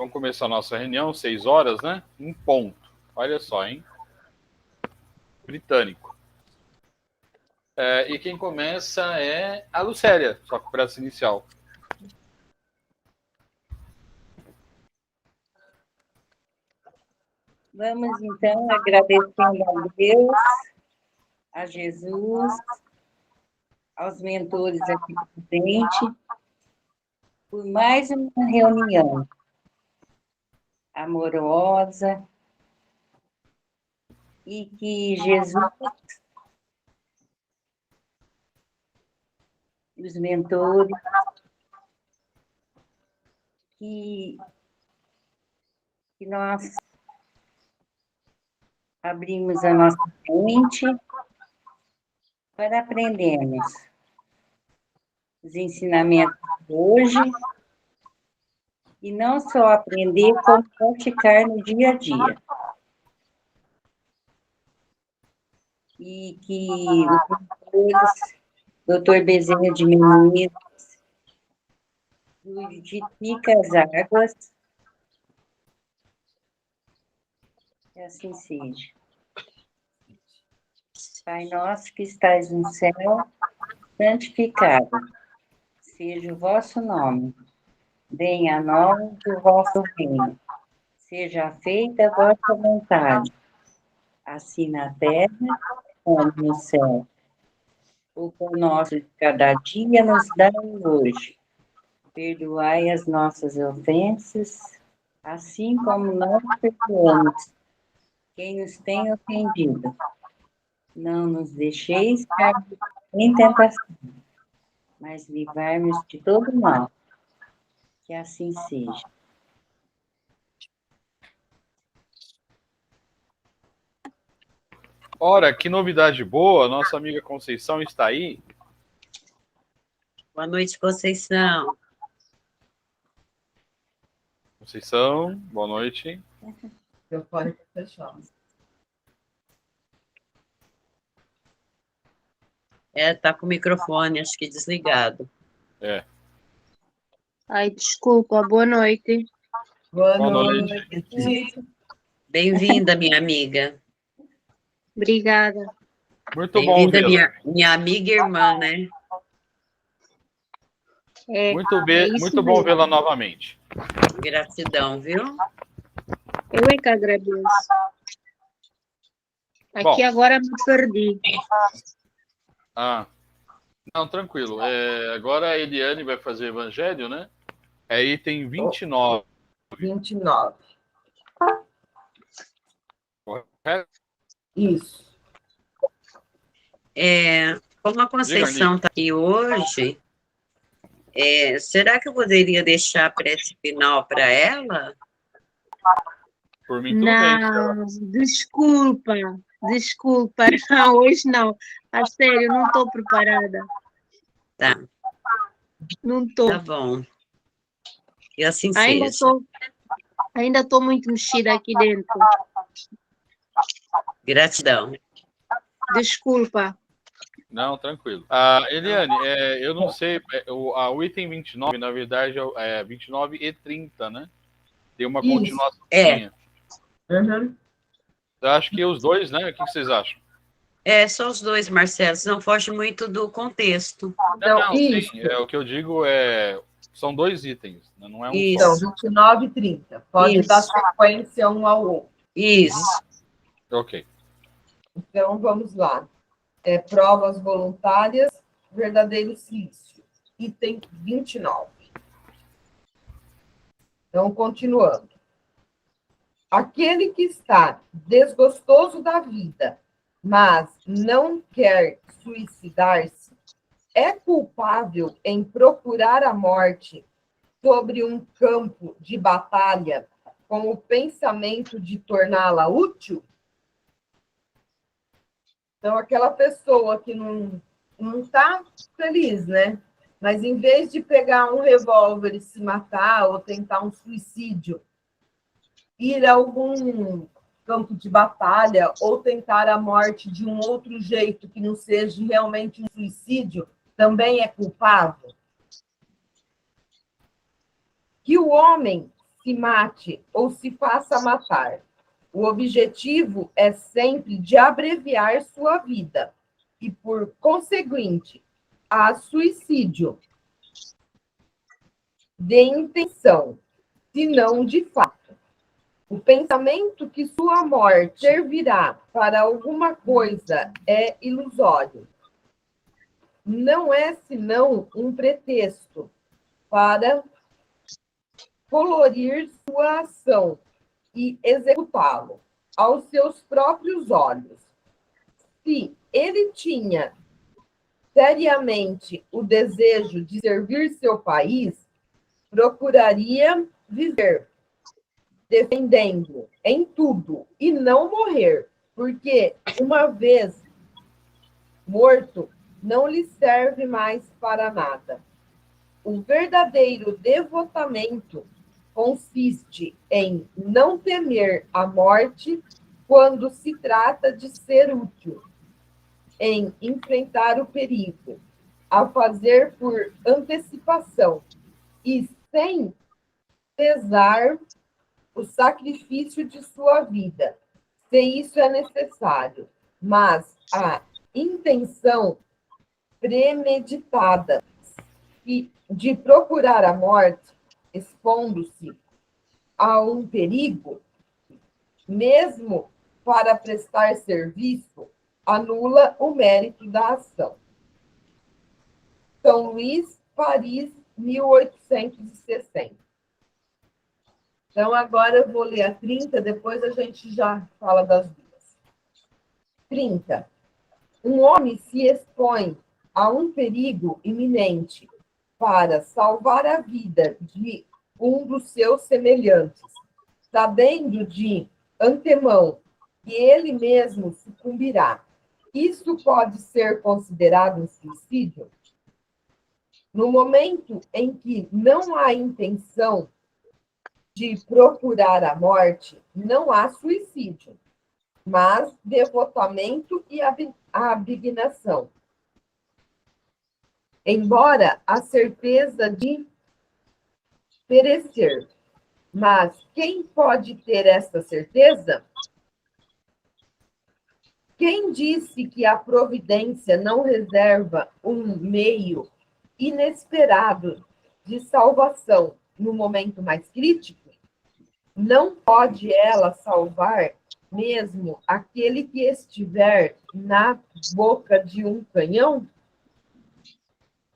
Vamos começar a nossa reunião, 6 horas, né? Em ponto. Olha só, hein? Britânico. E quem começa é a Lucélia, só com pressa inicial. Vamos, então, agradecendo a Deus, a Jesus, aos mentores aqui presentes, por mais uma reunião amorosa e que Jesus e os mentores que nós abrimos a nossa mente para aprendermos os ensinamentos de hoje e não só aprender, como praticar no dia a dia. E que os doutores, doutor Bezerra de Menezes, fluidifica as águas, que assim seja. Pai nosso que estais no céu, santificado seja o vosso nome. Venha a nós o vosso reino. Seja feita a vossa vontade, assim na terra como no céu. O pão nosso de cada dia nos dai hoje. Perdoai as nossas ofensas, assim como nós perdoamos quem nos tem ofendido. Não nos deixeis cair em tentação, mas livrai-nos de todo mal. Que assim seja. Ora, que novidade boa, nossa amiga Conceição está aí. Boa noite, Conceição. Conceição, boa noite. Eu fone fechado. Tá com o microfone, acho que desligado. Ai, desculpa, boa noite. Boa noite. noite. Bem-vinda, minha amiga. Obrigada. Muito bom Bem-vinda, vê-la. minha amiga e irmã, né? Muito bom vê-la novamente. Gratidão, viu? Eu é que agradeço. Aqui Bom. agora me perdi. Não, tranquilo. Agora a Eliane vai fazer Evangelho, né? É item 29. 29. Correto? Isso. Como a Conceição está aqui hoje, será que eu poderia deixar a prece final para ela? Por mim, tudo Não, bem. desculpa. Não, hoje não. A sério, não estou preparada. Tá. Não estou. Tá bom. E assim seja. Ainda estou muito mexida aqui dentro. Gratidão. Desculpa. Não, tranquilo. Eliane, eu não sei, o item 29, na verdade, é 29 e 30, né? Tem uma continuação. Uhum. Eu acho que os dois, né? O que vocês acham? Só os dois, Marcelo, não foge muito do contexto. Não, sim, o que eu digo são dois itens, né? Não é um Então, só. 29 e 30. Pode dar sequência um ao outro. Isso. Ok. Então, vamos lá. Provas voluntárias, verdadeiro silício. Item 29. Então, continuando. Aquele que está desgostoso da vida, mas não quer suicidar-se, é culpável em procurar a morte sobre um campo de batalha com o pensamento de torná-la útil? Então, aquela pessoa que não está feliz, né? Mas, em vez de pegar um revólver e se matar ou tentar um suicídio, ir a algum campo de batalha ou tentar a morte de um outro jeito que não seja realmente um suicídio, também é culpável? Que o homem se mate ou se faça matar. O objetivo é sempre de abreviar sua vida e, por conseguinte, há suicídio de intenção, se não de fato. O pensamento que sua morte servirá para alguma coisa é ilusório. Não é senão um pretexto para colorir sua ação e executá-lo aos seus próprios olhos. Se ele tinha seriamente o desejo de servir seu país, procuraria viver defendendo em tudo e não morrer, porque uma vez morto, não lhe serve mais para nada. O verdadeiro devotamento consiste em não temer a morte quando se trata de ser útil, em enfrentar o perigo, a fazer por antecipação e sem pesar o sacrifício de sua vida, se isso é necessário, mas a intenção premeditada e de procurar a morte, expondo-se a um perigo, mesmo para prestar serviço, anula o mérito da ação. São Luís, Paris, 1860. Então, agora eu vou ler a 30, depois a gente já fala das duas. 30. Um homem se expõe a um perigo iminente para salvar a vida de um dos seus semelhantes, sabendo de antemão que ele mesmo sucumbirá. Isso pode ser considerado um suicídio? No momento em que não há intenção de procurar a morte, não há suicídio, mas devotamento e abnegação. Embora a certeza de perecer, mas quem pode ter essa certeza? Quem disse que a providência não reserva um meio inesperado de salvação no momento mais crítico? Não pode ela salvar mesmo aquele que estiver na boca de um canhão?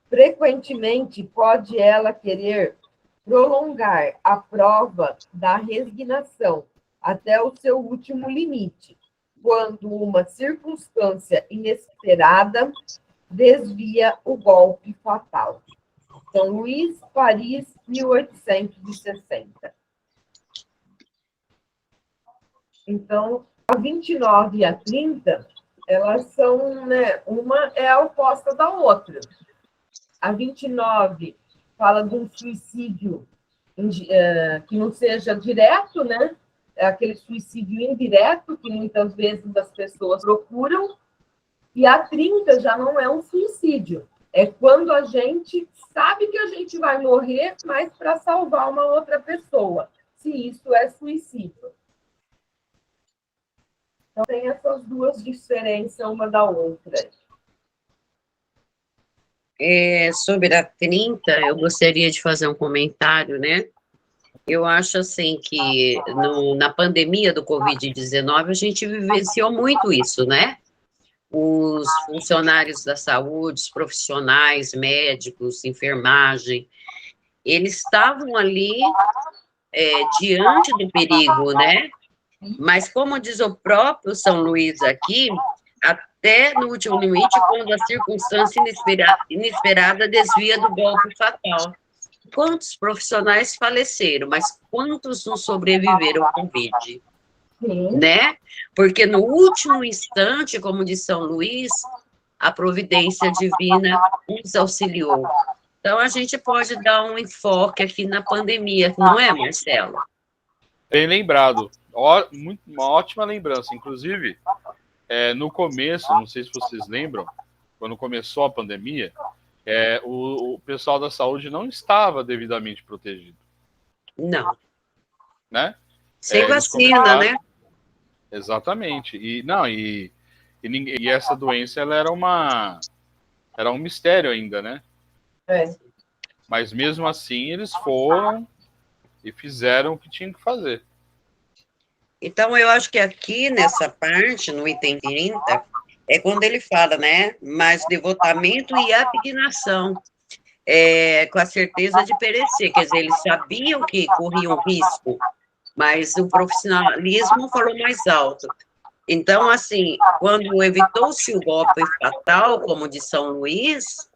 Frequentemente pode ela querer prolongar a prova da resignação até o seu último limite, quando uma circunstância inesperada desvia o golpe fatal. São Luís, Paris, 1860. Então, a 29 e a 30, elas são, né, uma é a oposta da outra. A 29 fala de um suicídio que não seja direto, né? É aquele suicídio indireto que muitas vezes as pessoas procuram. E a 30 já não é um suicídio. É quando a gente sabe que a gente vai morrer, mas para salvar uma outra pessoa. Se isso é suicídio. Então, tem essas duas diferenças uma da outra. Sobre a 30, eu gostaria de fazer um comentário, né? Eu acho, assim, que na pandemia do Covid-19, a gente vivenciou muito isso, né? Os funcionários da saúde, os profissionais, médicos, enfermagem, eles estavam ali diante do perigo, né? Mas, como diz o próprio São Luís aqui, até no último limite, quando a circunstância inesperada desvia do golpe fatal. Quantos profissionais faleceram, mas quantos não sobreviveram ao Covid? Né? Porque no último instante, como diz São Luís, a providência divina nos auxiliou. Então, a gente pode dar um enfoque aqui na pandemia, não é, Marcelo? Bem lembrado. Uma ótima lembrança. Inclusive, no começo, não sei se vocês lembram, quando começou a pandemia, o pessoal da saúde não estava devidamente protegido. Não. né? Sem Eles vacina, começaram- né? Exatamente. E essa doença ela era um mistério ainda, né? É. Mas mesmo assim eles foram e fizeram o que tinham que fazer. Então, eu acho que aqui nessa parte, no item 30, é quando ele fala, né? Mais devotamento e abnegação, com a certeza de perecer. Quer dizer, eles sabiam que corriam risco, mas o profissionalismo falou mais alto. Então, assim, quando evitou-se o golpe fatal, como de São Luís,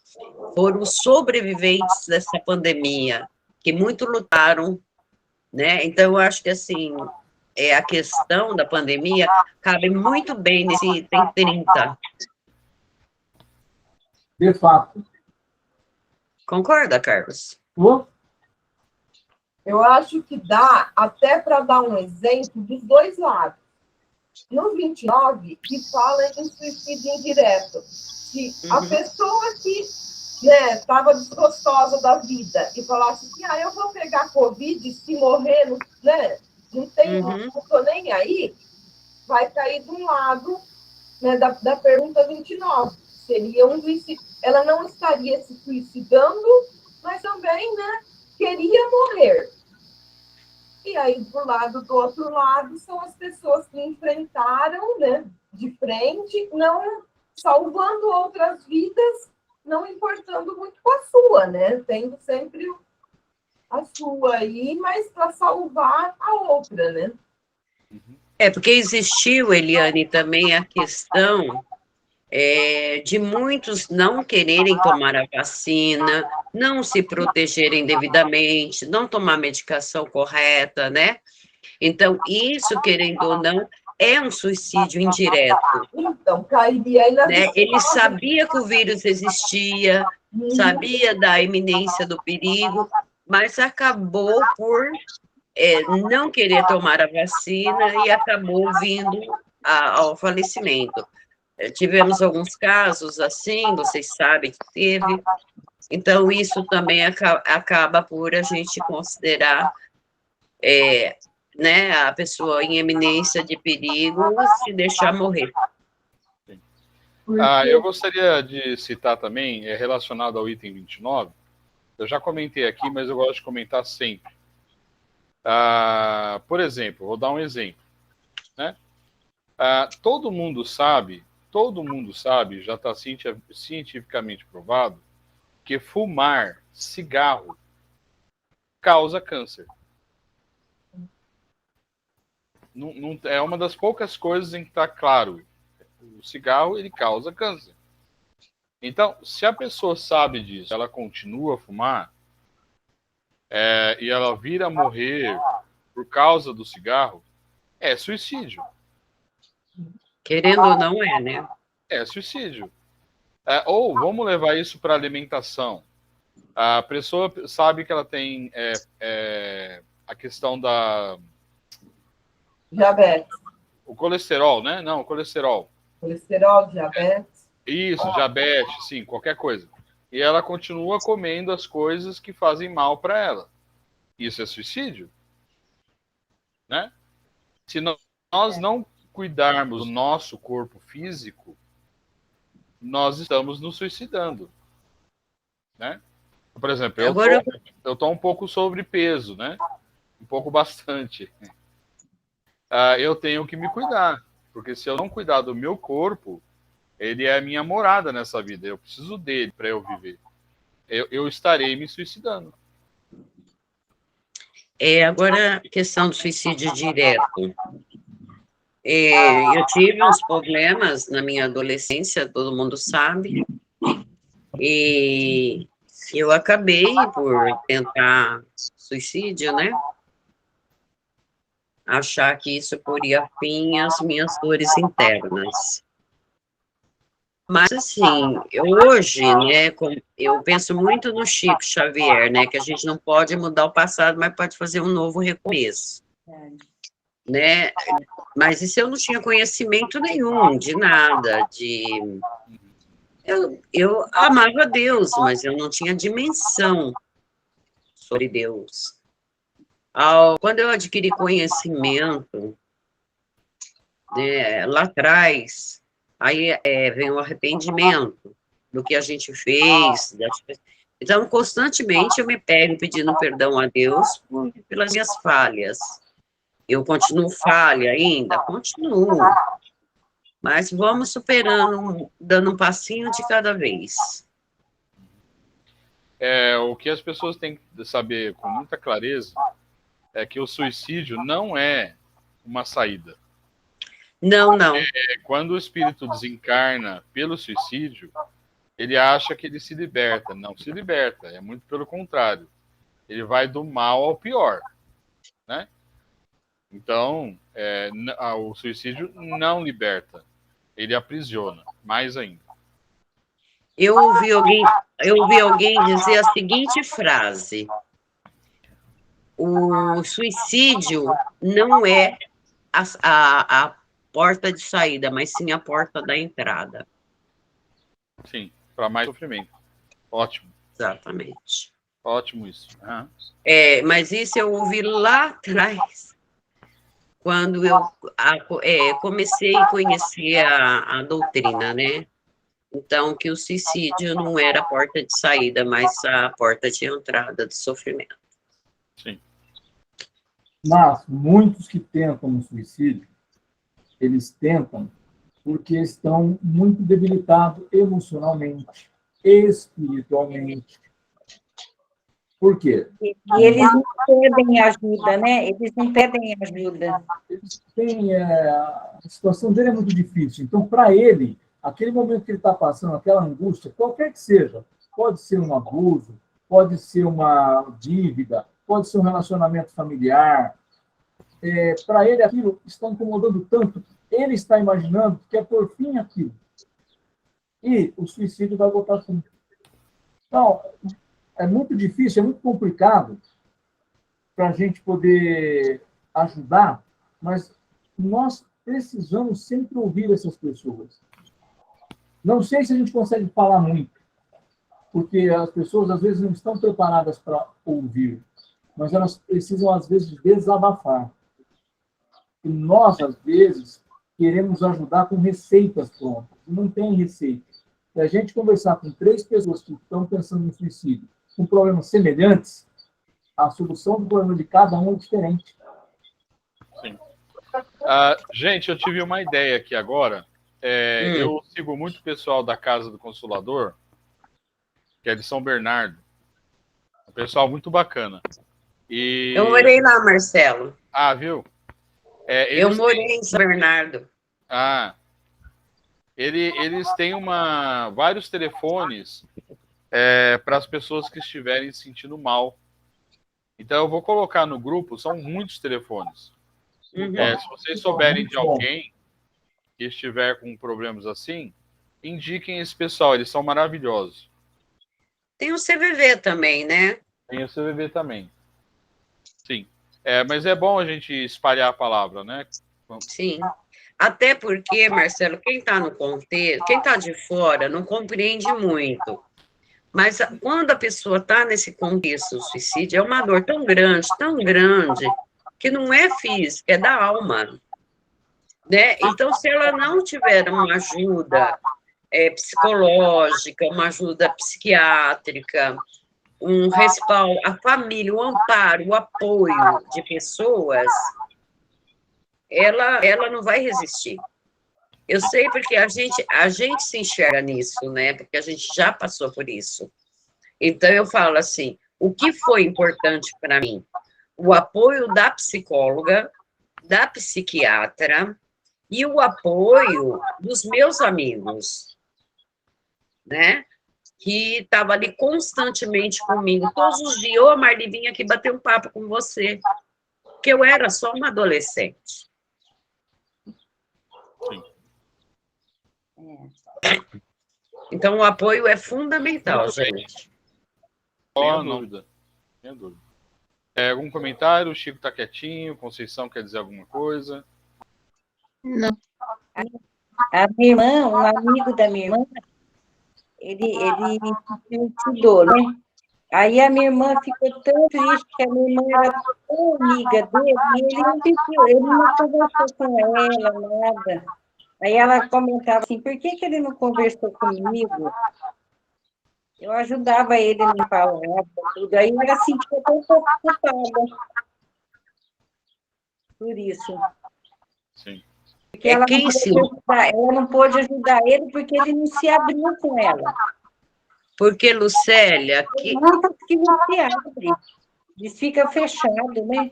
foram os sobreviventes dessa pandemia, que muito lutaram, né? Então, eu acho que, assim, a questão da pandemia cabe muito bem nesse item 30. De fato. Concorda, Carlos? Eu acho que dá até para dar um exemplo dos dois lados. No 29, que fala em suicídio indireto. Se a pessoa que estava desgostosa da vida e falasse assim, eu vou pegar Covid, se morrer, não estou nem aí, vai cair de um lado, né, da pergunta 29. Seria um suicídio. Ela não estaria se suicidando, mas também, queria morrer. E aí, do outro lado, são as pessoas que enfrentaram, de frente, não salvando outras vidas, não importando muito com a sua, tendo sempre a sua aí, mas para salvar a outra, né? Porque existiu, Eliane, também a questão de muitos não quererem tomar a vacina, não se protegerem devidamente, não tomar a medicação correta, né? Então, isso, querendo ou não, é um suicídio indireto. Então, cairia aí na... Né? Ele sabia que o vírus existia, sabia da iminência do perigo, mas acabou por não querer tomar a vacina e acabou vindo ao falecimento. Tivemos alguns casos assim, vocês sabem que teve, então isso também acaba por a gente considerar né, a pessoa em eminência de perigo se deixar morrer. Eu gostaria de citar também, relacionado ao item 29, eu já comentei aqui, mas eu gosto de comentar sempre. Por exemplo, vou dar um exemplo. Né? Todo mundo sabe, já está cientificamente provado, que fumar cigarro causa câncer. Não, é uma das poucas coisas em que está claro. O cigarro, ele causa câncer. Então, se a pessoa sabe disso, ela continua a fumar, e ela vir a morrer por causa do cigarro, é suicídio. Querendo ou não né? É suicídio. Ou vamos levar isso para alimentação. A pessoa sabe que ela tem a questão da... Diabetes. O colesterol, né? Não, o colesterol. Colesterol, diabetes. Isso, diabetes, sim, qualquer coisa. E ela continua comendo as coisas que fazem mal para ela. Isso é suicídio? Né? Se nós não cuidarmos do nosso corpo físico, nós estamos nos suicidando. Né? Por exemplo, eu tô um pouco sobrepeso, né? Um pouco bastante. Eu tenho que me cuidar, porque se eu não cuidar do meu corpo, ele é a minha morada nessa vida. Eu preciso dele para eu viver. Eu estarei me suicidando. Agora, a questão do suicídio direto. Eu tive uns problemas na minha adolescência, todo mundo sabe, e eu acabei por tentar suicídio, né? Achar que isso poria fim às minhas dores internas. Mas, assim, hoje, né, eu penso muito no Chico Xavier, né, que a gente não pode mudar o passado, mas pode fazer um novo recomeço. Né? Mas isso eu não tinha conhecimento nenhum de nada, eu amava Deus, mas eu não tinha dimensão sobre Deus. Quando eu adquiri conhecimento, lá atrás, aí vem o arrependimento do que a gente fez. Então, constantemente eu me pego pedindo perdão a Deus pelas minhas falhas. Eu continuo falha ainda? Continuo. Mas vamos superando, dando um passinho de cada vez. O que as pessoas têm que saber com muita clareza é que o suicídio não é uma saída. Não, não. Quando o espírito desencarna pelo suicídio, ele acha que ele se liberta. Não se liberta, é muito pelo contrário. Ele vai do mal ao pior, né? Então, o suicídio não liberta, ele aprisiona, mais ainda. Eu ouvi alguém dizer a seguinte frase: o suicídio não é a porta de saída, mas sim a porta da entrada. Sim, para mais sofrimento. Ótimo. Exatamente. Ótimo isso. Uhum. Mas isso eu ouvi lá atrás, quando eu comecei a conhecer a doutrina, né? Então, que o suicídio não era a porta de saída, mas a porta de entrada do sofrimento. Sim. Mas muitos que tentam o suicídio, eles tentam porque estão muito debilitados emocionalmente, espiritualmente. Por quê? E eles não pedem ajuda, né? Eles não pedem ajuda. Eles têm, a situação dele é muito difícil. Então, para ele, aquele momento que ele está passando, aquela angústia, qualquer que seja, pode ser um abuso, pode ser uma dívida, pode ser um relacionamento familiar. Para ele, aquilo está incomodando tanto, ele está imaginando que é por fim aquilo. E o suicídio vai botar fim. Então, é muito difícil, é muito complicado para a gente poder ajudar, mas nós precisamos sempre ouvir essas pessoas. Não sei se a gente consegue falar muito, porque as pessoas, às vezes, não estão preparadas para ouvir, mas elas precisam, às vezes, desabafar. E nós, às vezes, queremos ajudar com receitas prontas. Não tem receita. Se a gente conversar com 3 pessoas que estão pensando em suicídio, com problemas semelhantes, a solução do problema de cada um é diferente. Sim. Gente, eu tive uma ideia aqui agora. Eu sigo muito o pessoal da Casa do Consolador, que é de São Bernardo. Um pessoal muito bacana. Eu morei lá, Marcelo. Viu? Eu morei em São Bernardo. Eles têm vários telefones para as pessoas que estiverem se sentindo mal. Então, eu vou colocar no grupo, são muitos telefones. Uhum. Se vocês souberem de alguém que estiver com problemas assim, indiquem esse pessoal, eles são maravilhosos. Tem o CVV também, né? Tem o CVV também. Sim. Mas é bom a gente espalhar a palavra, né? Sim. Até porque, Marcelo, quem está no contexto, quem está de fora, não compreende muito. Mas quando a pessoa está nesse contexto do suicídio, é uma dor tão grande, que não é física, é da alma. Né? Então, se ela não tiver uma ajuda psicológica, uma ajuda psiquiátrica, um respaldo, a família, o amparo, o apoio de pessoas, ela não vai resistir. Eu sei porque a gente se enxerga nisso, né? Porque a gente já passou por isso. Então, eu falo assim, o que foi importante para mim? O apoio da psicóloga, da psiquiatra e o apoio dos meus amigos, né? Que estava ali constantemente comigo, todos os dias. Ô, Marli, vim aqui bater um papo com você, porque eu era só uma adolescente. Sim. Então, o apoio é fundamental, gente. Sem dúvida. Algum comentário? O Chico está quietinho, Conceição quer dizer alguma coisa? Não. A minha irmã, um amigo da minha irmã, ele se suicidou, né? Aí a minha irmã ficou tão triste, que a minha irmã era tão amiga dele, e ele não conversou com ela, nada. Aí ela comentava assim, por que ele não conversou comigo? Eu ajudava ele a limpar a obra, tudo. Aí ela se sentia até um pouco culpada por isso. Sim. Porque ela Quem não pôde ajudar ele porque ele não se abriu com ela. Porque, Lucélia, Tem muitos que não se abrem. Eles ficam fechados, né?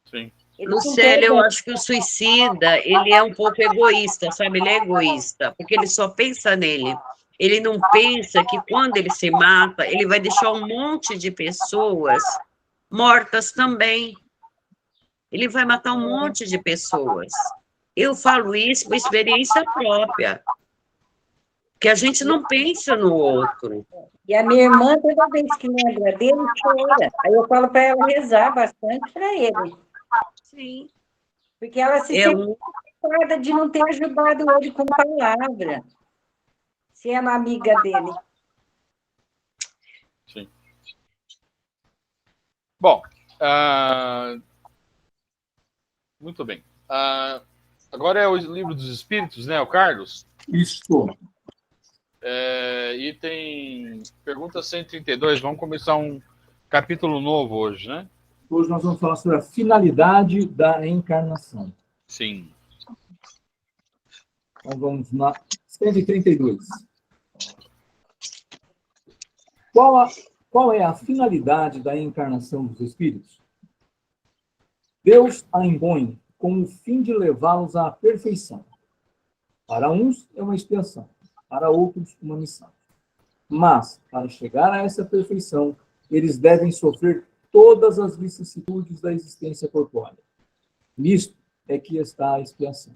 Sim. Lucélia, eu acho que o suicida, ele é um pouco egoísta, sabe? Ele é egoísta, porque ele só pensa nele. Ele não pensa que quando ele se mata, ele vai deixar um monte de pessoas mortas também. Ele vai matar um monte de pessoas. Eu falo isso por experiência própria, que a gente não pensa no outro. E a minha irmã, toda vez que lembra dele, chora. Aí eu falo para ela rezar bastante para ele. Sim. Porque ela se sente culpada de não ter ajudado ele com palavra, sendo amiga dele. Sim. Bom, muito bem. Agora é o livro dos Espíritos, né, o Carlos? Isso. Item pergunta 132. Vamos começar um capítulo novo hoje, né? Hoje nós vamos falar sobre a finalidade da encarnação. Sim. Então vamos na 132. Qual é a finalidade da encarnação dos espíritos? Deus a impõe com o fim de levá-los à perfeição. Para uns é uma expiação, para outros uma missão. Mas, para chegar a essa perfeição, eles devem sofrer todas as vicissitudes da existência corpórea. Nisto é que está a expiação.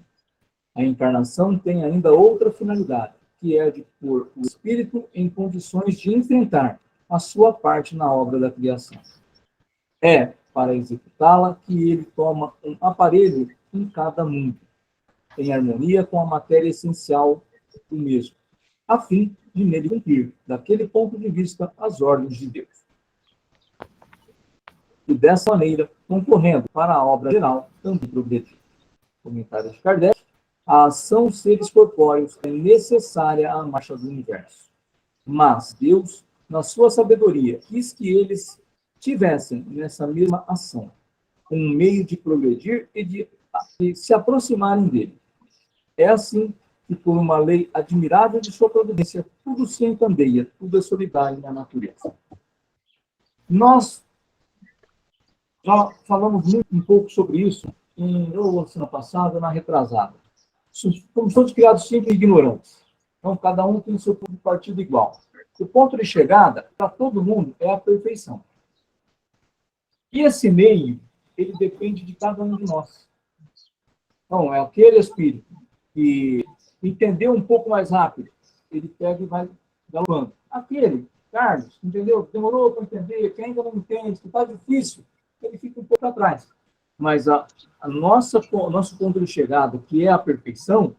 A encarnação tem ainda outra finalidade, que é de pôr o espírito em condições de enfrentar a sua parte na obra da criação. É, para executá-la, que ele toma um aparelho em cada mundo, em harmonia com a matéria essencial do mesmo, a fim de nele cumprir, daquele ponto de vista, as ordens de Deus. E dessa maneira, concorrendo para a obra geral, também progredir. Comentário de Kardec: a ação dos seres corpóreos é necessária à marcha do universo. Mas Deus, na sua sabedoria, quis que eles tivessem nessa mesma ação um meio de progredir e de se aproximarem dele. É assim que, por uma lei admirável de sua providência, tudo se encandeia, tudo é solidário na natureza. Nós já falamos um pouco sobre isso na semana passada, na retrasada. Somos todos criados sempre ignorantes. Então, cada um tem o seu ponto de partida igual. O ponto de chegada, para todo mundo, é a perfeição. E esse meio, ele depende de cada um de nós. Então, é aquele espírito que entendeu um pouco mais rápido, ele pega e vai galopando. Aquele, Carlos, entendeu? Demorou para entender, que ainda não entende, que está difícil, ele fica um pouco atrás. Mas nosso ponto de chegada, que é a perfeição,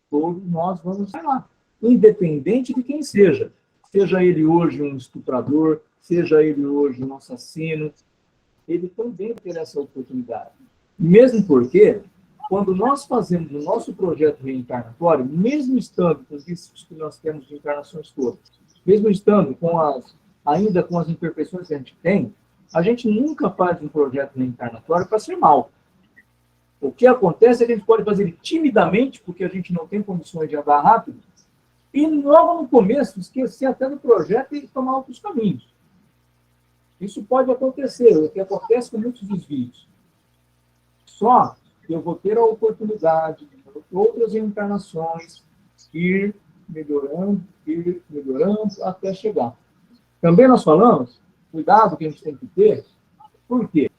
todos nós vamos chegar lá. Independente de quem seja. Seja ele hoje um estuprador, seja ele hoje um assassino, ele também tem essa oportunidade. Mesmo porque, quando nós fazemos o nosso projeto reencarnatório, mesmo estando com os riscos que nós temos de encarnações todas, mesmo estando ainda com as imperfeições que a gente nunca faz um projeto reencarnatório para ser mal. O que acontece é que a gente pode fazer ele timidamente, porque a gente não tem condições de andar rápido, e logo no começo esquecer até do projeto e tomar outros caminhos. Isso pode acontecer, o que acontece com muitos desvios. Só que eu vou ter a oportunidade de outras reencarnações ir melhorando até chegar. Também nós falamos, cuidado que a gente tem que ter, por quê?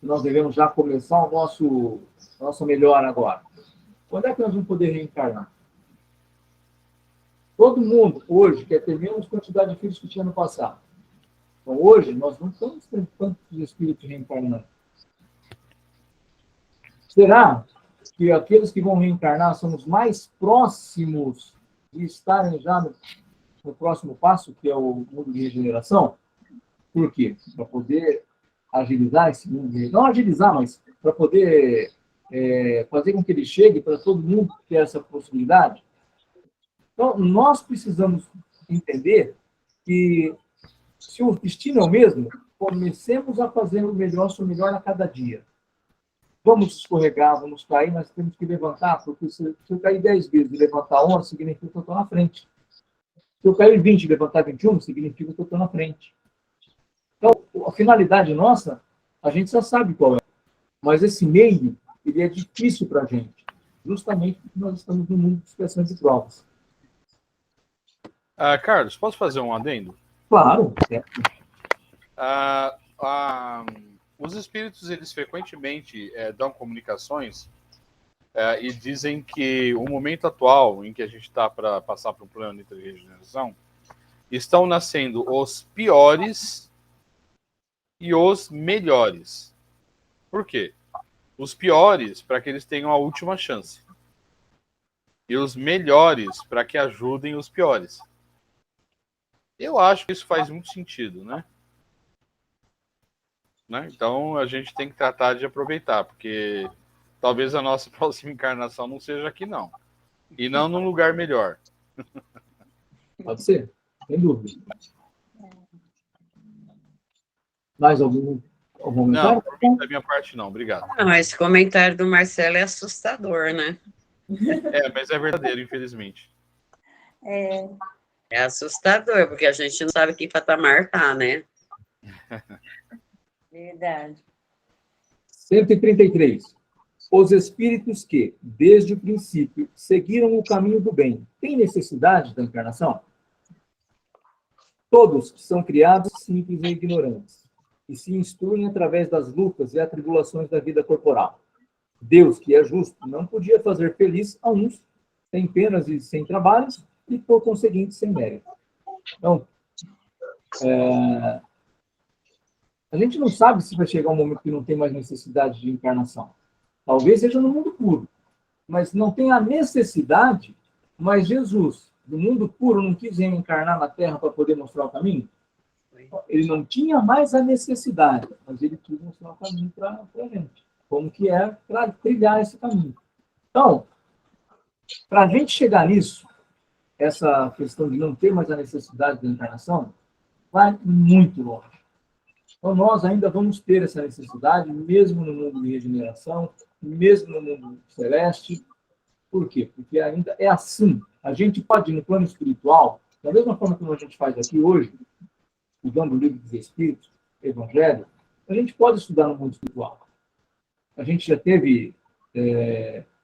Nós devemos já começar o nosso melhor agora. Quando é que nós vamos poder reencarnar? Todo mundo, hoje, quer ter menos quantidade de filhos que tinha no passado. Então, hoje, nós não estamos tendo tantos espíritos reencarnando. Será que aqueles que vão reencarnar são os mais próximos de estarem já no próximo passo, que é o mundo de regeneração? Por quê? Para poder agilizar esse mundo. Não agilizar, mas para poder fazer com que ele chegue para todo mundo que tem essa possibilidade. Então, nós precisamos entender que, se o destino é o mesmo, comecemos a fazer o melhor a cada dia. Vamos escorregar, vamos cair, mas temos que levantar, porque se eu cair 10 vezes e levantar 11, significa que eu estou na frente. Se eu cair 20 e levantar 21, significa que eu estou na frente. Então, a finalidade nossa, a gente já sabe qual é. Mas esse meio, ele é difícil para a gente, justamente porque nós estamos no mundo de expressão de provas. Carlos, posso fazer um adendo? Claro. Os espíritos, eles frequentemente dão comunicações e dizem que o momento atual em que a gente está para passar por um planeta de regeneração, estão nascendo os piores e os melhores. Por quê? Os piores, para que eles tenham a última chance. E os melhores, para que ajudem os piores. Eu acho que isso faz muito sentido, né? Então, a gente tem que tratar de aproveitar, porque talvez a nossa próxima encarnação não seja aqui, não. E não num lugar melhor. Pode ser, sem dúvida. Mais algum comentário? Não, da minha parte não, obrigado. Não, esse comentário do Marcelo é assustador, né? Mas é verdadeiro, infelizmente. É assustador, porque a gente não sabe que patamar tá, né? Verdade. 133. Os espíritos que, desde o princípio, seguiram o caminho do bem, têm necessidade da encarnação? Todos são criados simples e ignorantes, e se instruem através das lutas e atribulações da vida corporal. Deus, que é justo, não podia fazer feliz a uns sem penas e sem trabalhos, e, por conseguinte, sem mérito. Então, a gente não sabe se vai chegar um momento que não tem mais necessidade de encarnação. Talvez seja no mundo puro, mas não tem a necessidade, mas Jesus, do mundo puro, não quis reencarnar na Terra para poder mostrar o caminho? Ele não tinha mais a necessidade, mas ele quis mostrar o caminho para a gente. Como que é para trilhar esse caminho. Então, para a gente chegar nisso, essa questão de não ter mais a necessidade da encarnação, vai muito longe. Então, nós ainda vamos ter essa necessidade, mesmo no mundo de regeneração, mesmo no mundo celeste. Por quê? Porque ainda é assim. A gente pode, no plano espiritual, da mesma forma como a gente faz aqui hoje, estudando o livro dos Espíritos, Evangelho, a gente pode estudar no mundo espiritual. A gente já teve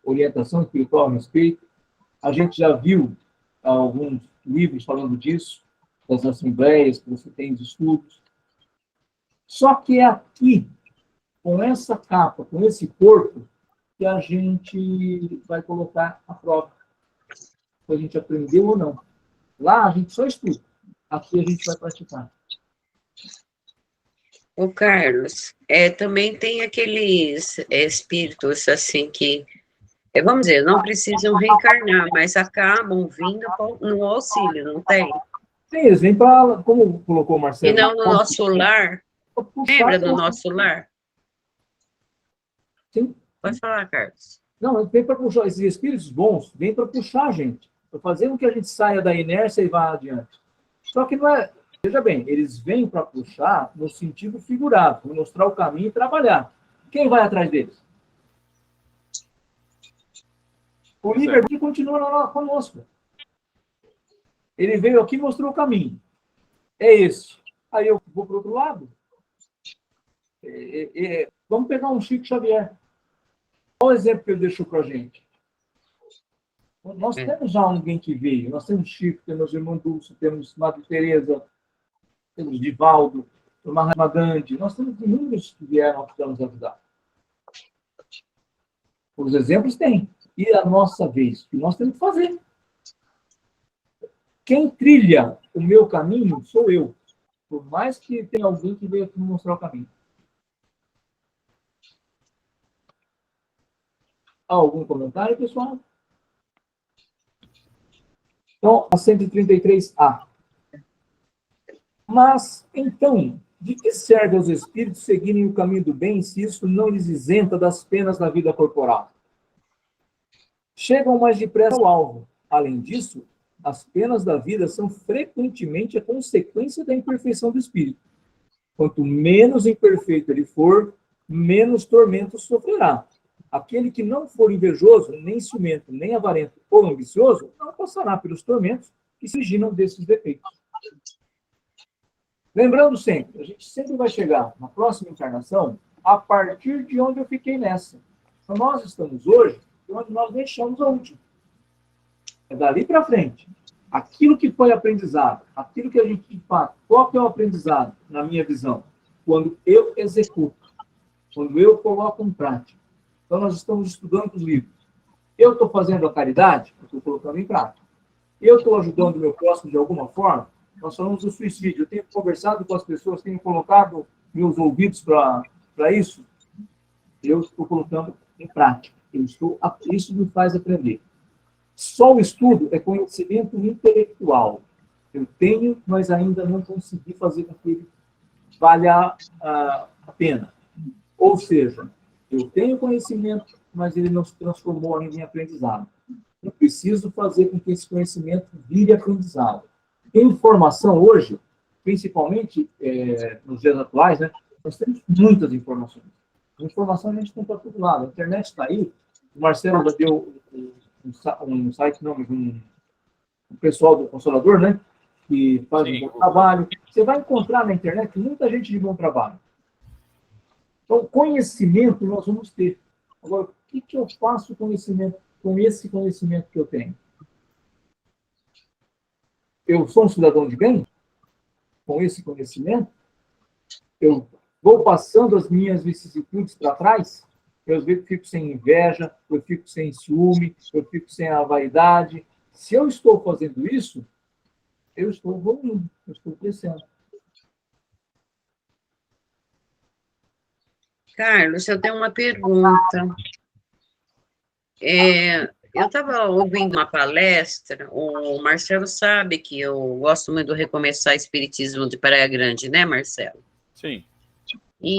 orientação espiritual a respeito, a gente já viu alguns livros falando disso, das assembleias que você tem, de estudos. Só que é aqui, com essa capa, com esse corpo, que a gente vai colocar a prova. Se a gente aprendeu ou não. Lá a gente só estuda. Aqui a gente vai praticar. O Carlos, também tem aqueles espíritos assim que, vamos dizer, não precisam reencarnar, mas acabam vindo no auxílio, não tem? Tem, eles vêm para, como colocou o Marcelo. E não no nosso lar. Lembra do nosso lar? Sim. Pode falar, Carlos. Não, ele vem para puxar, esses espíritos bons vêm para puxar a gente, para fazer com que a gente saia da inércia e vá adiante. Só que não é. Veja bem, eles vêm para puxar no sentido figurado, para mostrar o caminho e trabalhar. Quem vai atrás deles? O livre-arbítrio continua lá conosco. Ele veio aqui e mostrou o caminho. É esse. Aí eu vou para o outro lado. Vamos pegar um Chico Xavier. Qual o exemplo que ele deixou para a gente? Nós temos já alguém que veio. Nós temos Chico, temos irmão Dulce, temos Madre Teresa, temos Divaldo, Mahatma Gandhi. Nós temos inúmeros que vieram para nos ajudar. Os exemplos tem. E a nossa vez, o que nós temos que fazer. Quem trilha o meu caminho sou eu. Por mais que tenha alguém que venha aqui me mostrar o caminho. Algum comentário, pessoal? Então, a 133A. Mas, então, De que serve aos espíritos seguirem o caminho do bem se isso não lhes isenta das penas da vida corporal? Chegam mais depressa ao alvo. Além disso, as penas da vida são frequentemente a consequência da imperfeição do espírito. Quanto menos imperfeito ele for, menos tormentos sofrerá. Aquele que não for invejoso, nem ciumento, nem avarento ou ambicioso, não passará pelos tormentos que se originam desses defeitos. Lembrando sempre, a gente sempre vai chegar na próxima encarnação a partir de onde eu fiquei nessa. Então, nós estamos hoje de onde nós deixamos a última. É dali para frente. Aquilo que foi aprendizado, aquilo que a gente, de fato, qual que é o aprendizado, na minha visão? Quando eu executo, quando eu coloco em prática. Então, nós estamos estudando os livros. Eu estou fazendo a caridade, eu estou colocando em prática. Eu estou ajudando o meu próximo de alguma forma. Nós falamos do suicídio. Eu tenho conversado com as pessoas, tenho colocado meus ouvidos para isso. Eu estou colocando em prática. Isso me faz aprender. Só o estudo é conhecimento intelectual. Eu tenho, mas ainda não consegui fazer com que ele valha a pena. Ou seja, eu tenho conhecimento, mas ele não se transformou ainda em aprendizado. Eu preciso fazer com que esse conhecimento vire aprendizado. Informação hoje, principalmente nos dias atuais, né, nós temos muitas informações. Informação a gente tem para todo lado. A internet está aí. O Marcelo já deu um site, não, mas um pessoal do Consolador, né, que faz um bom trabalho. Você vai encontrar na internet muita gente de bom trabalho. Então, conhecimento nós vamos ter. Agora, o que eu faço com esse conhecimento que eu tenho? Eu sou um cidadão de bem? Com esse conhecimento? Eu vou passando as minhas vicissitudes para trás? Eu fico sem inveja, eu fico sem ciúme, eu fico sem a vaidade. Se eu estou fazendo isso, eu estou evoluindo, eu estou crescendo. Carlos, eu tenho uma pergunta. Eu estava ouvindo uma palestra, o Marcelo sabe que eu gosto muito do Recomeçar Espiritismo de Praia Grande, né, Marcelo? Sim. E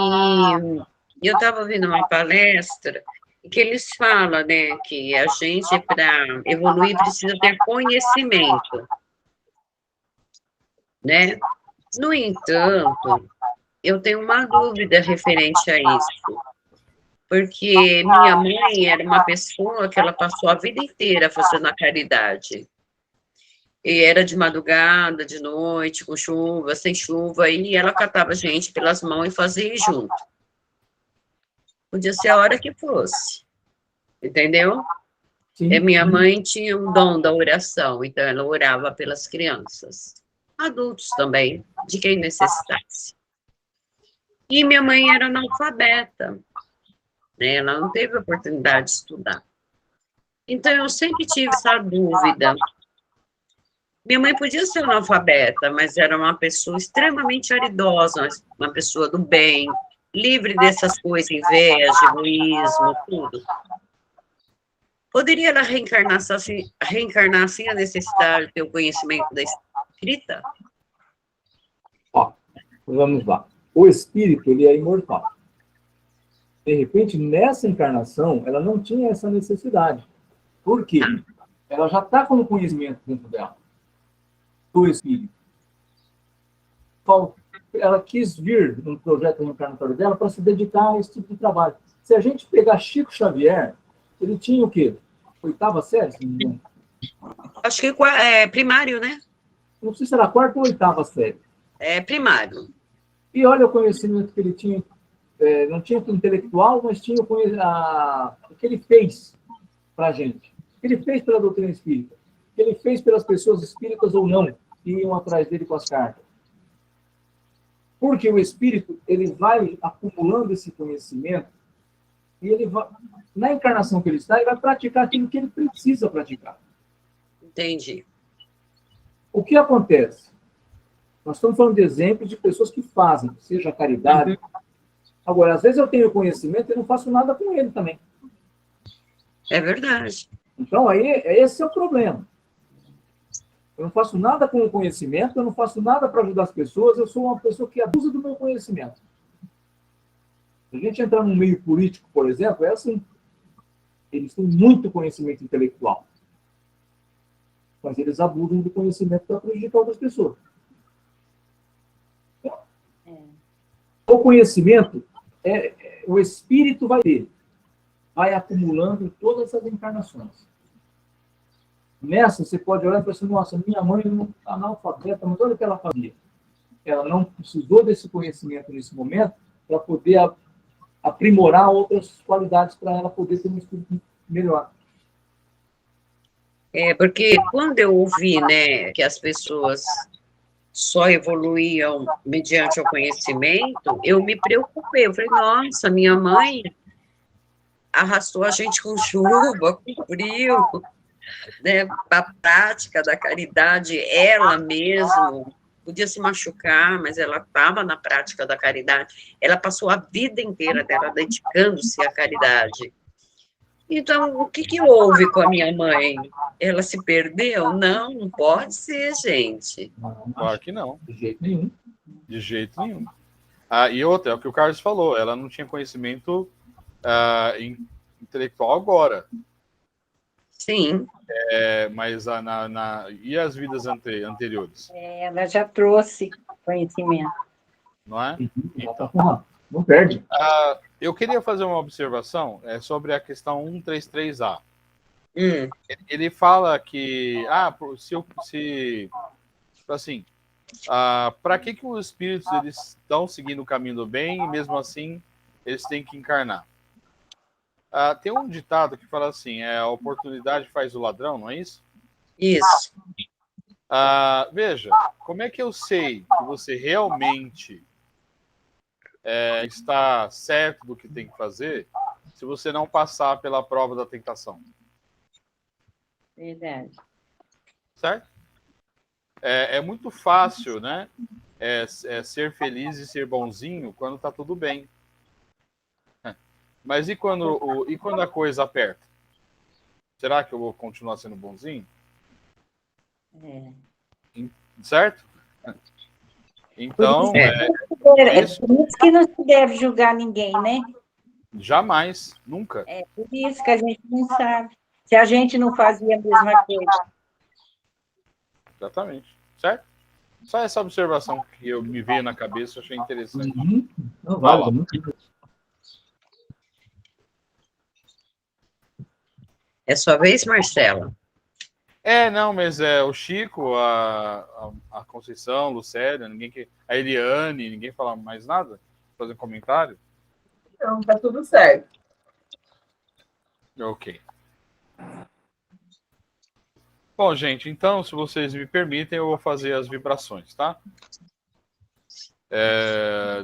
eu estava ouvindo uma palestra que eles falam, né, que a gente, para evoluir, precisa ter conhecimento, né? No entanto, eu tenho uma dúvida referente a isso. Porque minha mãe era uma pessoa que ela passou a vida inteira fazendo a caridade. E era de madrugada, de noite, com chuva, sem chuva, e ela catava a gente pelas mãos e fazia ir junto. Podia ser a hora que fosse, entendeu? Sim. E minha mãe tinha um dom da oração, então ela orava pelas crianças, adultos também, de quem necessitasse. E minha mãe era analfabeta. Ela não teve oportunidade de estudar. Então, eu sempre tive essa dúvida. Minha mãe podia ser analfabeta, mas era uma pessoa extremamente aridosa, uma pessoa do bem, livre dessas coisas, inveja, egoísmo, tudo. Poderia ela reencarnar sem a necessidade de ter o conhecimento da escrita? Vamos lá. O espírito, ele é imortal. De repente, nessa encarnação, ela não tinha essa necessidade. Por quê? Ela já está com o conhecimento dentro dela, do espírito. Então, ela quis vir no projeto reencarnatório dela para se dedicar a esse tipo de trabalho. Se a gente pegar Chico Xavier, ele tinha o quê? 8ª série? Se não me engano. Acho que é primário, né? Não sei se era a 4ª ou 8ª série. É primário. E olha o conhecimento que ele tinha. Não tinha o intelectual, mas tinha o que ele fez para a gente. O que ele fez pela doutrina espírita. O que ele fez pelas pessoas espíritas ou não, que iam atrás dele com as cartas. Porque o espírito, ele vai acumulando esse conhecimento e ele vai, na encarnação que ele está, ele vai praticar aquilo que ele precisa praticar. Entendi. O que acontece? Nós estamos falando de exemplos de pessoas que fazem, seja a caridade. Agora, às vezes eu tenho conhecimento e não faço nada com ele também. É verdade. Então, aí, esse é o problema. Eu não faço nada com o conhecimento, eu não faço nada para ajudar as pessoas, eu sou uma pessoa que abusa do meu conhecimento. Se a gente entrar num meio político, por exemplo, é assim. Eles têm muito conhecimento intelectual. Mas eles abusam do conhecimento para prejudicar outras pessoas. O conhecimento, o espírito vai acumulando em todas essas encarnações. Nessa, você pode olhar e falar assim, nossa, minha mãe não está analfabeta, mas olha o que ela fazia. Ela não precisou desse conhecimento nesse momento para poder aprimorar outras qualidades para ela poder ter um espírito melhor. Porque quando eu ouvi, né, que as pessoas só evoluíam mediante o conhecimento, eu me preocupei. Eu falei, nossa, minha mãe arrastou a gente com chuva, com frio, né, para a prática da caridade, ela mesma podia se machucar, mas ela estava na prática da caridade. Ela passou a vida inteira dela dedicando-se à caridade. Então, o que houve com a minha mãe? Ela se perdeu? Não, não pode ser, gente. Não, Claro que não. de jeito nenhum. De jeito nenhum. E outra, é o que o Carlos falou, ela não tinha conhecimento intelectual agora. Sim. Mas e as vidas anteriores? Ela já trouxe conhecimento. Não é? Então, não perde. Eu queria fazer uma observação sobre a questão 133A. Ele fala que, assim, para que os espíritos eles estão seguindo o caminho do bem e mesmo assim eles têm que encarnar? Tem um ditado que fala assim, a oportunidade faz o ladrão, não é isso? Isso. Veja, como é que eu sei que você realmente está certo do que tem que fazer se você não passar pela prova da tentação? Verdade. Certo? É muito fácil, né? Ser feliz e ser bonzinho quando está tudo bem. Mas e quando a coisa aperta? Será que eu vou continuar sendo bonzinho? Certo? Então, por isso que não se deve julgar ninguém, né? jamais, nunca. É por isso que a gente não sabe. Se a gente não fazia a mesma coisa. Exatamente. Certo? Só essa observação que me veio na cabeça, eu achei interessante. Não vale, muito. É sua vez, Marcela? Não, mas o Chico, a Conceição, Lucélia, a Eliane, ninguém fala mais nada? Fazer um comentário? Então, tá tudo certo. Ok. Bom, gente, então, se vocês me permitem, eu vou fazer as vibrações, tá?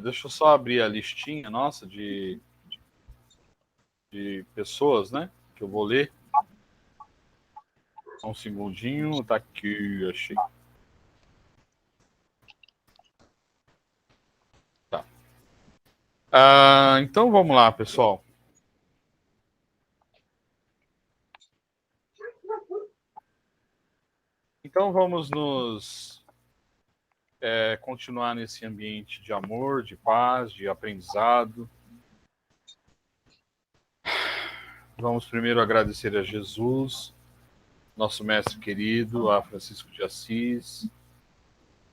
Deixa eu só abrir a listinha nossa de pessoas, né? Que eu vou ler. Um segundinho, tá aqui, achei. Tá. Então vamos lá, pessoal. Então vamos continuar nesse ambiente de amor, de paz, de aprendizado. Vamos primeiro agradecer a Jesus, nosso mestre querido, a Francisco de Assis,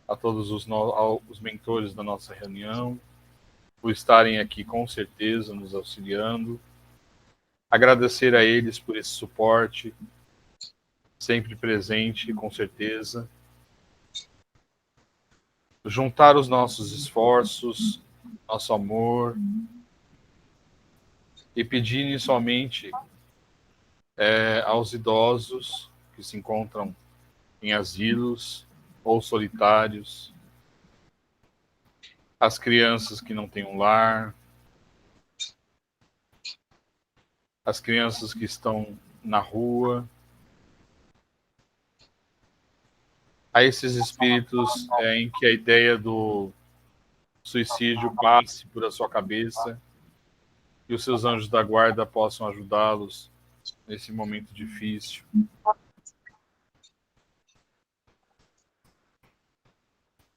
a todos os mentores da nossa reunião, por estarem aqui com certeza nos auxiliando. Agradecer a eles por esse suporte, sempre presente, com certeza. Juntar os nossos esforços, nosso amor, e pedir inicialmente aos idosos que se encontram em asilos ou solitários, as crianças que não têm um lar, as crianças que estão na rua, a esses espíritos em que a ideia do suicídio passe por a sua cabeça e os seus anjos da guarda possam ajudá-los nesse momento difícil.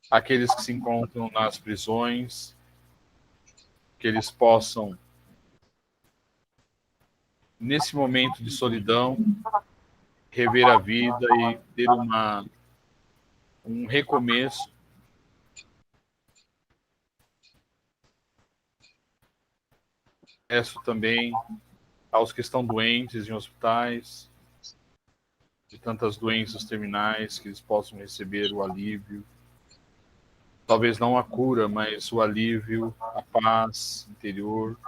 aqueles que se encontram nas prisões, que eles possam, nesse momento de solidão, rever a vida e ter um recomeço. Peço também aos que estão doentes em hospitais, de tantas doenças terminais, que eles possam receber o alívio. Talvez não a cura, mas o alívio, a paz interior,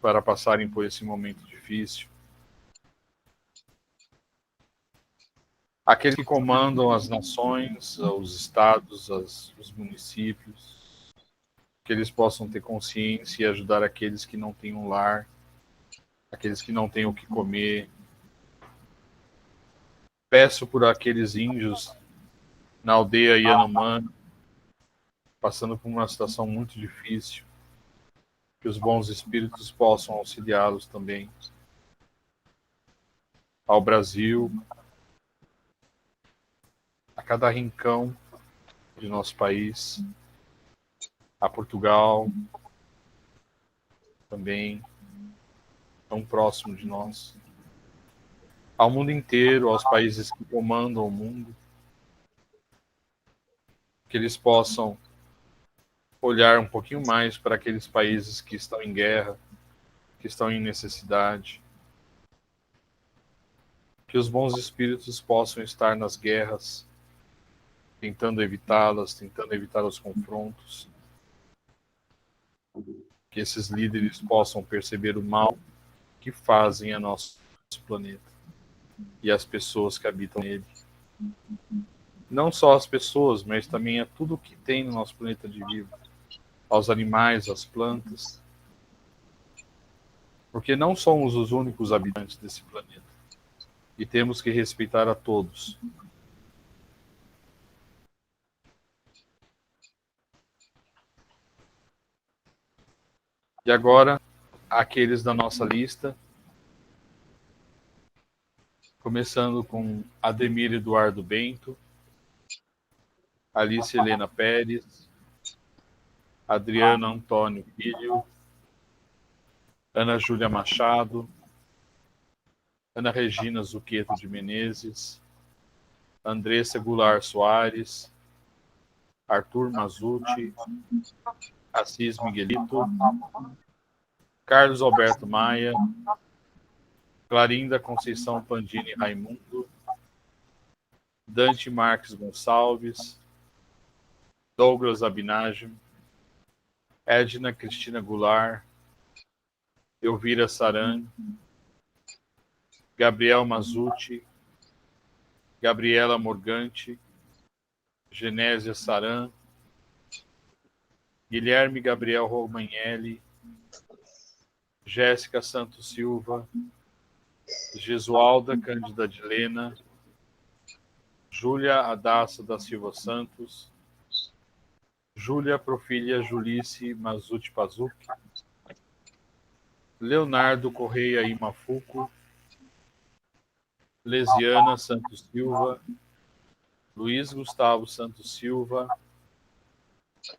para passarem por esse momento difícil. Aqueles que comandam as nações, os estados, os municípios, que eles possam ter consciência e ajudar aqueles que não têm um lar, aqueles que não têm o que comer. Peço por aqueles índios na aldeia Yanomami, passando por uma situação muito difícil, que os bons espíritos possam auxiliá-los também. Ao Brasil, a cada rincão de nosso país, a Portugal, também tão próximo de nós, ao mundo inteiro, aos países que comandam o mundo, que eles possam olhar um pouquinho mais para aqueles países que estão em guerra, que estão em necessidade, que os bons espíritos possam estar nas guerras, tentando evitá-las, tentando evitar os confrontos, que esses líderes possam perceber o mal que fazem a nosso planeta e as pessoas que habitam nele. Não só as pessoas, mas também a tudo que tem no nosso planeta de vivo, aos animais, às plantas, porque não somos os únicos habitantes desse planeta e temos que respeitar a todos. E agora, aqueles da nossa lista, começando com Ademir Eduardo Bento, Alice Helena Pérez, Adriano Antônio Filho, Ana Júlia Machado, Ana Regina Zuqueto de Menezes, Andressa Goulart Soares, Arthur Mazucci, Assis Miguelito, Carlos Alberto Maia, Clarinda Conceição Pandini Raimundo, Dante Marques Gonçalves, Douglas Abinagem, Edna Cristina Goulart, Elvira Saran, Gabriel Mazucci, Gabriela Morgante, Genésia Saran, Guilherme Gabriel Romagnelli, Jéssica Santos Silva, Gesualda Cândida Dilena, Júlia Adassa da Silva Santos, Júlia Profília Julice Mazucci Pazucchi, Leonardo Correia Imafuco, Lesiana Santos Silva, Luiz Gustavo Santos Silva,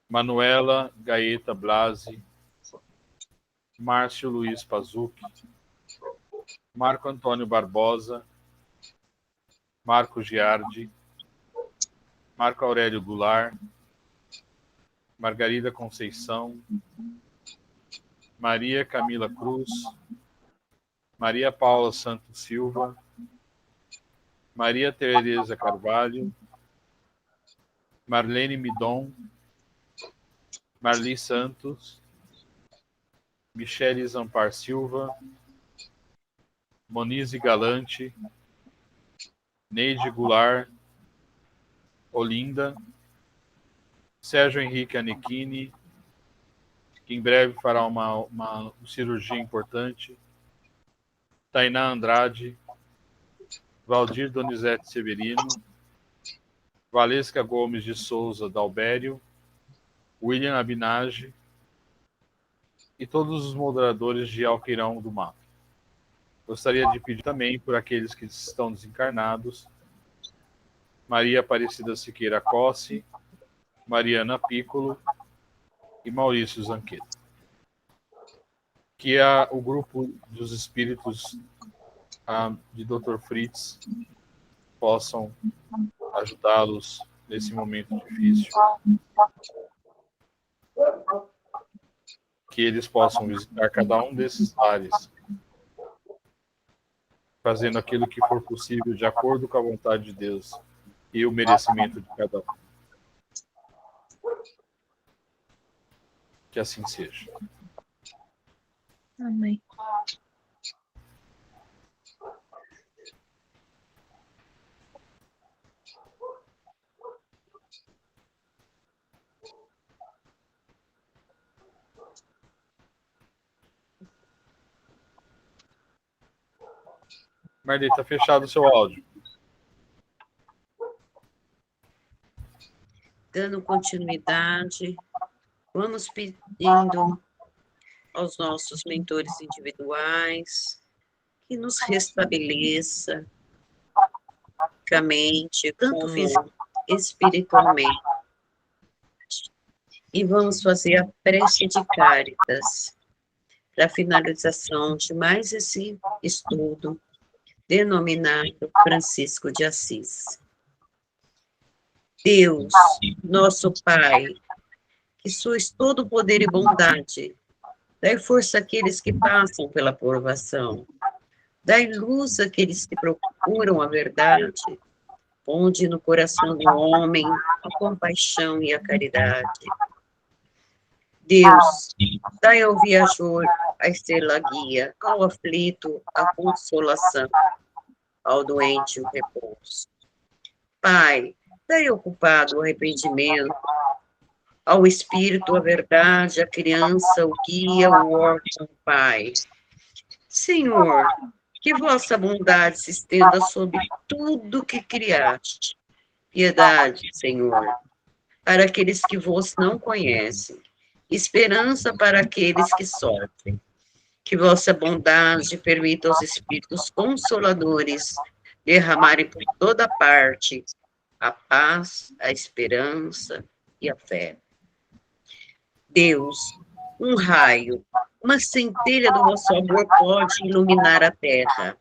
Manuela Gaeta Blasi, Márcio Luiz Pazucchi, Marco Antônio Barbosa, Marco Giardi, Marco Aurélio Goulart, Margarida Conceição, Maria Camila Cruz, Maria Paula Santos Silva, Maria Tereza Carvalho, Marlene Midon, Marli Santos, Michele Zampar Silva, Monize Galante, Neide Goulart, Olinda, Sérgio Henrique Anechini, que em breve fará uma cirurgia importante, Tainá Andrade, Valdir Donizete Severino, Valesca Gomes de Souza Dalbério, William Abinage e todos os moderadores de Alqueirão do Mato. Gostaria de pedir também por aqueles que estão desencarnados, Maria Aparecida Siqueira Cossi, Mariana Piccolo e Maurício Zanqueto. Que é o grupo dos espíritos de Dr. Fritz possam ajudá-los nesse momento difícil. Que eles possam visitar cada um desses lares, fazendo aquilo que for possível de acordo com a vontade de Deus e o merecimento de cada um. Que assim seja. Amém. Marli, está fechado o seu áudio. Dando continuidade, vamos pedindo aos nossos mentores individuais que nos restabeleça fisicamente, tanto físico espiritualmente. E vamos fazer a prece de Cáritas para a finalização de mais esse estudo denominado Francisco de Assis. Deus, nosso Pai, que sois todo poder e bondade, dai força àqueles que passam pela provação, dai luz àqueles que procuram a verdade, ponde no coração do homem a compaixão e a caridade. Deus, dai ao viajor a estrela guia, ao aflito a consolação, ao doente o repouso. Pai, dai ao culpado o arrependimento, ao espírito a verdade, à criança o guia, o órfão o pai. Senhor, que vossa bondade se estenda sobre tudo que criaste. Piedade, Senhor, para aqueles que vos não conhecem. Esperança para aqueles que sofrem. Que vossa bondade permita aos espíritos consoladores derramarem por toda parte a paz, a esperança e a fé. Deus, um raio, uma centelha do vosso amor pode iluminar a terra.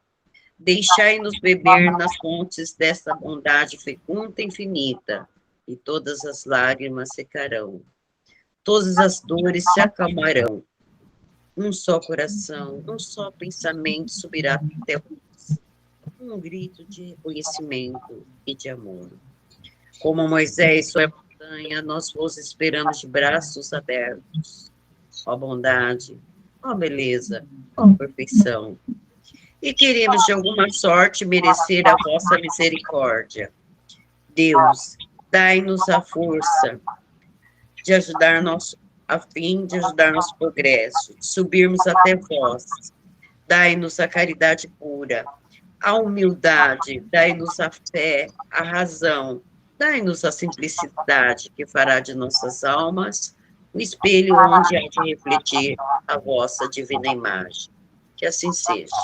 Deixai-nos beber nas fontes desta bondade fecunda e infinita, e todas as lágrimas secarão. Todas as dores se acalmarão. Um só coração, um só pensamento subirá até o céu. Um grito de reconhecimento e de amor. Como Moisés sobre a montanha, nós vos esperamos de braços abertos. Ó bondade, ó beleza, ó perfeição. E queremos de alguma sorte merecer a vossa misericórdia. Deus, dai-nos a força de ajudar a fim de ajudar nosso progresso, de subirmos até vós. Dai-nos a caridade pura, a humildade, dai-nos a fé, a razão, dai-nos a simplicidade que fará de nossas almas o espelho onde há de refletir a vossa divina imagem. Que assim seja.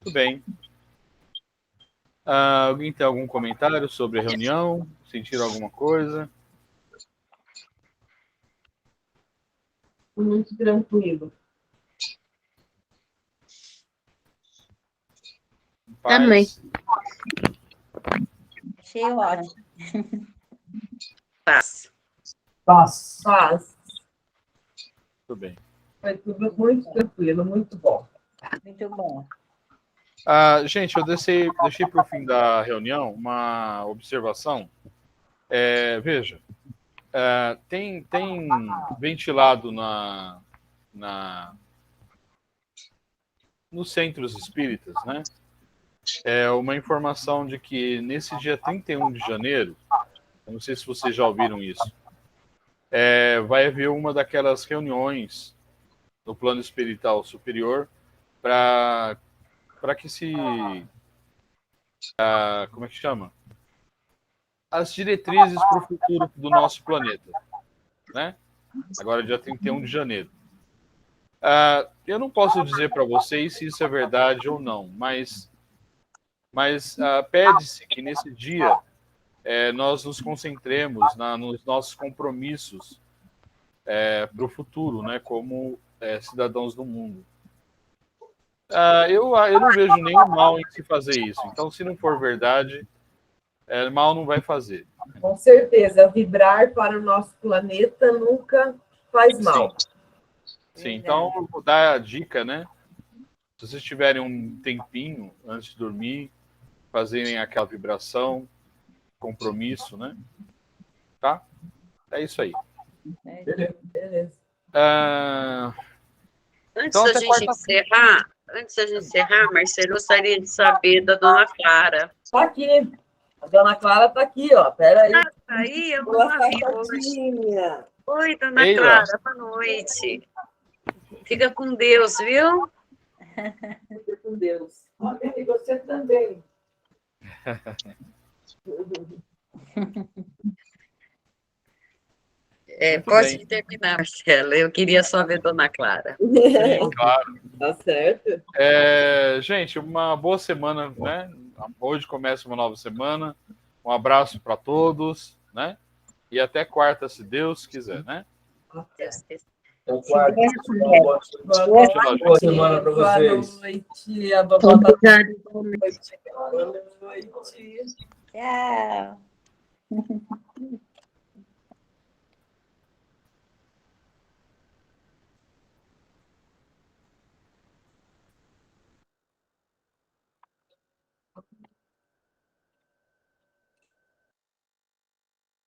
Tudo bem. Alguém tem algum comentário sobre a reunião? Sentiram alguma coisa? Muito tranquilo. Paz. Amém. Achei ótimo. Paz. Paz. Paz. Tudo bem. Foi tudo muito tranquilo, muito bom. Muito bom. Gente, eu deixei para o fim da reunião uma observação. Veja, tem ventilado nos centros espíritas, né? Uma informação de que nesse dia 31 de janeiro, eu não sei se vocês já ouviram isso, vai haver uma daquelas reuniões no plano espiritual superior para que como é que chama? As diretrizes para o futuro do nosso planeta, né? Agora, dia 31 de janeiro. Eu não posso dizer para vocês se isso é verdade ou não, mas pede-se que nesse dia nós nos concentremos nos nossos compromissos para o futuro, né, como cidadãos do mundo. Eu não vejo nenhum mal em se fazer isso. Então, se não for verdade, mal não vai fazer. Com certeza, vibrar para o nosso planeta nunca faz mal. Sim, então eu vou dar a dica, né? Se vocês tiverem um tempinho antes de dormir, fazerem aquela vibração, compromisso, né? Tá? É isso aí. Beleza. Antes da gente encerrar, Marcelo, eu gostaria de saber da dona Clara. Tá aqui. A dona Clara tá aqui, ó. Pera aí. Aí, eu Boa não vi hoje. tarde. Oi, dona Ei, Clara, boa noite. Fica com Deus, viu? Fica com Deus. Amém. E você também. Pode terminar, Marcelo. Eu queria só ver dona Clara. Sim, claro. Tá certo. Gente, uma boa semana, né? Hoje começa uma nova semana. Um abraço para todos, né? E até quarta, se Deus quiser, né? Então, quarta, Boa semana para vocês. Boa noite. A vovó tá... Obrigada. Boa noite. Tchau.